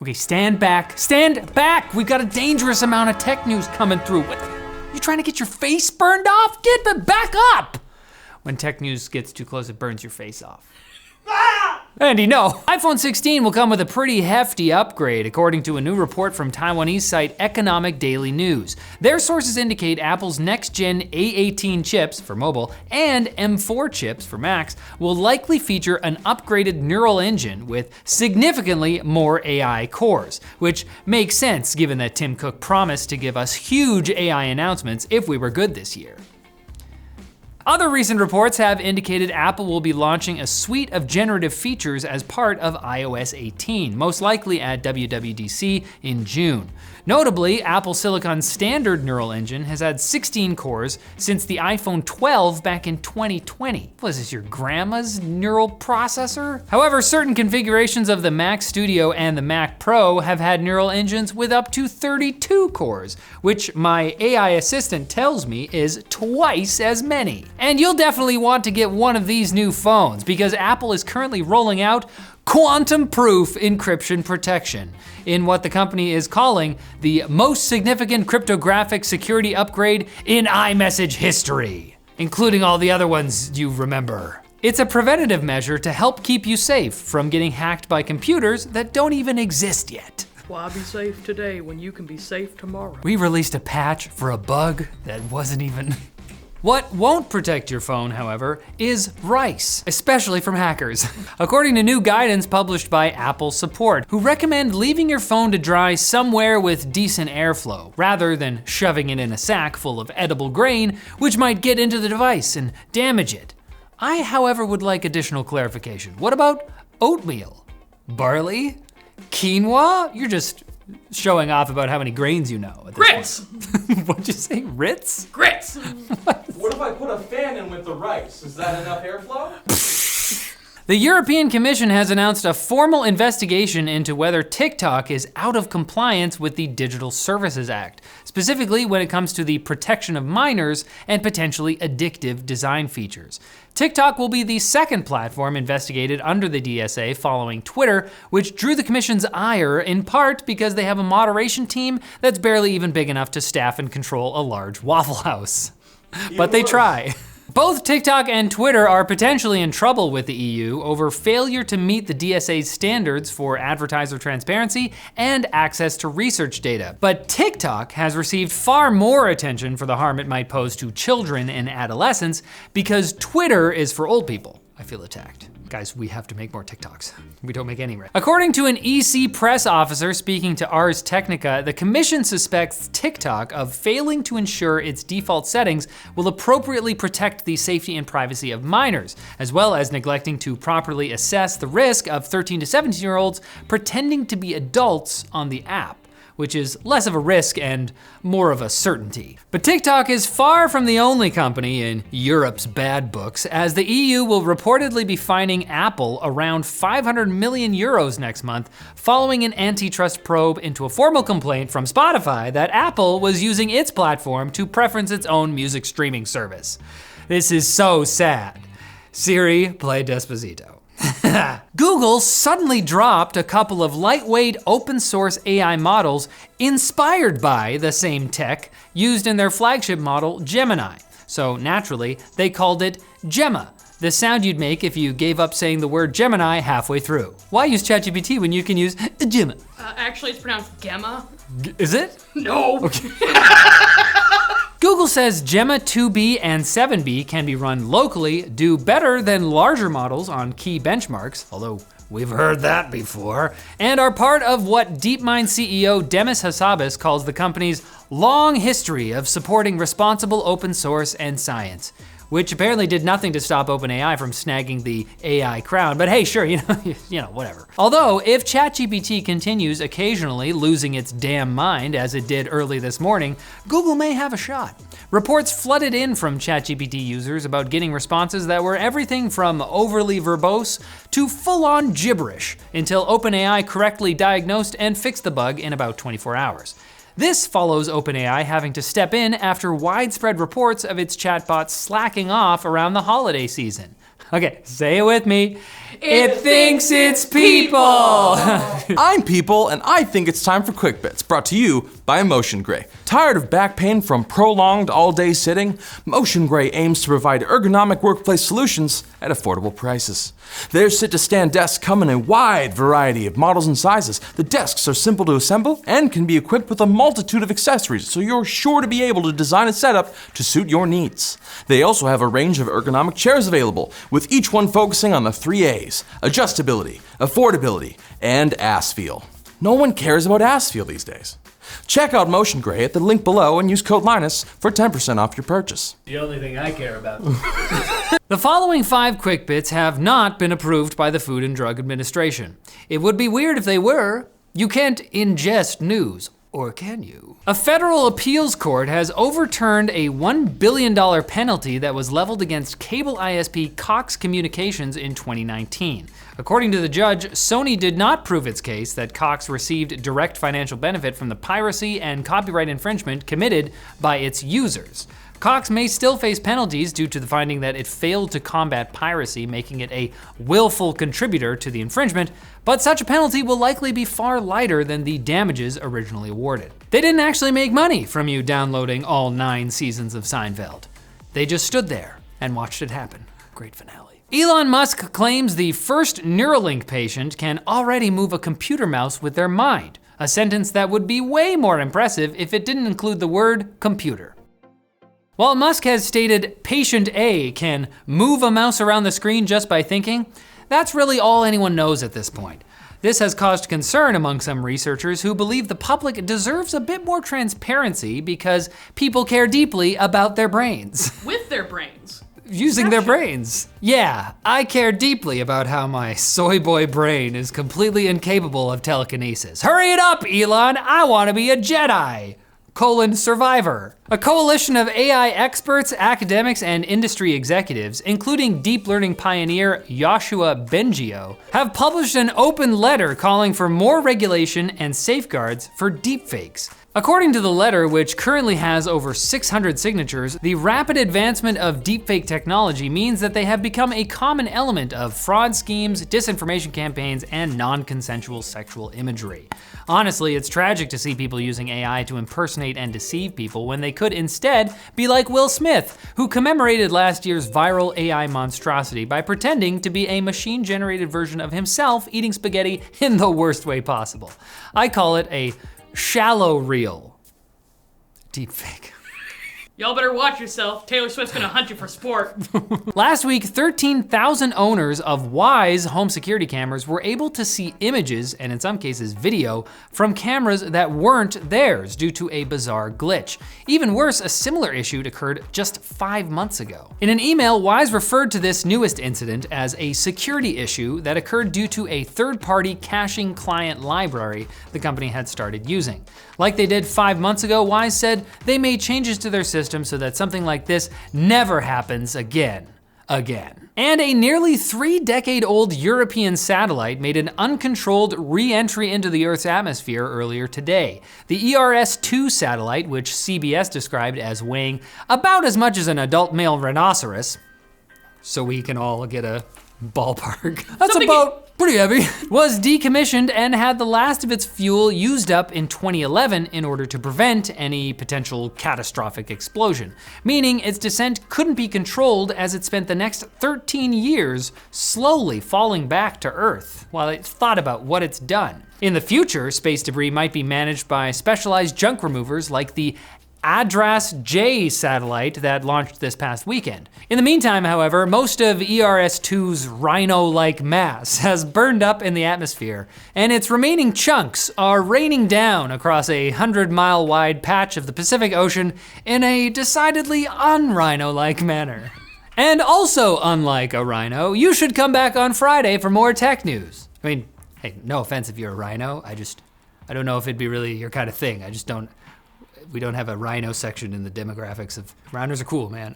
Okay, stand back, stand back! We've got a dangerous amount of tech news coming through. What? You trying to get your face burned off? Get back up! When tech news gets too close, it burns your face off. Andy, no. iPhone 16 will come with a pretty hefty upgrade, according to a new report from Taiwanese site Economic Daily News. Their sources indicate Apple's next-gen A18 chips for mobile and M4 chips for Macs will likely feature an upgraded neural engine with significantly more AI cores, which makes sense given that Tim Cook promised to give us huge AI announcements if we were good this year. Other recent reports have indicated Apple will be launching a suite of generative features as part of iOS 18, most likely at WWDC in June. Notably, Apple Silicon's standard neural engine has had 16 cores since the iPhone 12 back in 2020. Was this your grandma's neural processor? However, certain configurations of the Mac Studio and the Mac Pro have had neural engines with up to 32 cores, which my AI assistant tells me is twice as many. And you'll definitely want to get one of these new phones because Apple is currently rolling out quantum-proof encryption protection in what the company is calling the most significant cryptographic security upgrade in iMessage history, including all the other ones you remember. It's a preventative measure to help keep you safe from getting hacked by computers that don't even exist yet. Why be safe today when you can be safe tomorrow? We released a patch for a bug that wasn't even... What won't protect your phone, however, is rice, especially from hackers. According to new guidance published by Apple Support, who recommend leaving your phone to dry somewhere with decent airflow, rather than shoving it in a sack full of edible grain, which might get into the device and damage it. I, however, would like additional clarification. What about oatmeal? Barley? Quinoa? You're just showing off about how many grains you know. Grits! What'd you say, Ritz? Grits! What if I put a fan in with the rice? Is that enough airflow? The European Commission has announced a formal investigation into whether TikTok is out of compliance with the Digital Services Act, specifically when it comes to the protection of minors and potentially addictive design features. TikTok will be the second platform investigated under the DSA following Twitter, which drew the Commission's ire in part because they have a moderation team that's barely even big enough to staff and control a large Waffle House. But they try. Both TikTok and Twitter are potentially in trouble with the EU over failure to meet the DSA's standards for advertiser transparency and access to research data. But TikTok has received far more attention for the harm it might pose to children and adolescents because Twitter is for old people. I feel attacked. Guys, we have to make more TikToks. We don't make any right. According to an EC press officer speaking to Ars Technica, the commission suspects TikTok of failing to ensure its default settings will appropriately protect the safety and privacy of minors, as well as neglecting to properly assess the risk of 13 to 17-year-olds pretending to be adults on the app, which is less of a risk and more of a certainty. But TikTok is far from the only company in Europe's bad books, as the EU will reportedly be fining Apple around 500 million euros next month, following an antitrust probe into a formal complaint from Spotify that Apple was using its platform to preference its own music streaming service. This is so sad. Siri, play Despacito. Google suddenly dropped a couple of lightweight open source AI models inspired by the same tech used in their flagship model, Gemini. So naturally, they called it Gemma, the sound you'd make if you gave up saying the word Gemini halfway through. Why use ChatGPT when you can use Gemma? Actually, it's pronounced Gemma. Is it? No. Okay. Google says Gemma 2B and 7B can be run locally, do better than larger models on key benchmarks, although we've heard that before, and are part of what DeepMind CEO Demis Hassabis calls the company's long history of supporting responsible open source and science, which apparently did nothing to stop OpenAI from snagging the AI crown. But hey, sure, you know, whatever. Although, if ChatGPT continues occasionally losing its damn mind, as it did early this morning, Google may have a shot. Reports flooded in from ChatGPT users about getting responses that were everything from overly verbose to full-on gibberish, until OpenAI correctly diagnosed and fixed the bug in about 24 hours. This follows OpenAI having to step in after widespread reports of its chatbots slacking off around the holiday season. Okay, say it with me. It thinks it's people. I'm People, and I think it's time for Quick Bits, brought to you by Motion Gray. Tired of back pain from prolonged all-day sitting? Motion Gray aims to provide ergonomic workplace solutions at affordable prices. Their sit-to-stand desks come in a wide variety of models and sizes. The desks are simple to assemble and can be equipped with a multitude of accessories, so you're sure to be able to design a setup to suit your needs. They also have a range of ergonomic chairs available, with each one focusing on the 3 A's: adjustability, affordability, and ass feel. No one cares about ass feel these days. Check out Motion Gray at the link below and use code Linus for 10% off your purchase. The only thing I care about. The following 5 quick bits have not been approved by the Food and Drug Administration. It would be weird if they were. You can't ingest news, or can you? A federal appeals court has overturned a $1 billion penalty that was leveled against cable ISP Cox Communications in 2019. According to the judge, Sony did not prove its case that Cox received direct financial benefit from the piracy and copyright infringement committed by its users. Cox may still face penalties due to the finding that it failed to combat piracy, making it a willful contributor to the infringement, but such a penalty will likely be far lighter than the damages originally awarded. They didn't actually make money from you downloading all 9 seasons of Seinfeld. They just stood there and watched it happen. Great finale. Elon Musk claims the first Neuralink patient can already move a computer mouse with their mind, a sentence that would be way more impressive if it didn't include the word computer. While Musk has stated patient A can move a mouse around the screen just by thinking, that's really all anyone knows at this point. This has caused concern among some researchers who believe the public deserves a bit more transparency because people care deeply about their brains. With their brains. Using their brains. Yeah, I care deeply about how my soy boy brain is completely incapable of telekinesis. Hurry it up, Elon, I wanna be a Jedi. Survivor. A coalition of AI experts, academics, and industry executives, including deep learning pioneer Yoshua Bengio, have published an open letter calling for more regulation and safeguards for deepfakes. According to the letter, which currently has over 600 signatures, the rapid advancement of deepfake technology means that they have become a common element of fraud schemes, disinformation campaigns, and non-consensual sexual imagery. Honestly, it's tragic to see people using AI to impersonate and deceive people when they could instead be like Will Smith, who commemorated last year's viral AI monstrosity by pretending to be a machine-generated version of himself eating spaghetti in the worst way possible. I call it a shallow reel deepfake. Y'all better watch yourself. Taylor Swift's gonna hunt you for sport. Last week, 13,000 owners of Wyze home security cameras were able to see images, and in some cases video, from cameras that weren't theirs due to a bizarre glitch. Even worse, a similar issue occurred just 5 months ago. In an email, Wyze referred to this newest incident as a security issue that occurred due to a third-party caching client library the company had started using. Like they did 5 months ago, Wyze said they made changes to their system so that something like this never happens again. And a nearly 3-decade-old European satellite made an uncontrolled re-entry into the Earth's atmosphere earlier today. The ERS-2 satellite, which CBS described as weighing about as much as an adult male rhinoceros, so we can all get a ballpark. That's about pretty heavy. Was decommissioned and had the last of its fuel used up in 2011 in order to prevent any potential catastrophic explosion, meaning its descent couldn't be controlled as it spent the next 13 years slowly falling back to Earth while it thought about what it's done. In the future, space debris might be managed by specialized junk removers like the ADRAS-J satellite that launched this past weekend. In the meantime, however, most of ERS-2's rhino-like mass has burned up in the atmosphere, and its remaining chunks are raining down across a 100-mile wide patch of the Pacific Ocean in a decidedly un-rhino-like manner. And also unlike a rhino, you should come back on Friday for more tech news. I mean, hey, no offense if you're a rhino, I don't know if it'd be really your kind of thing. We don't have a rhino section in the demographics of, rhinos are cool, man.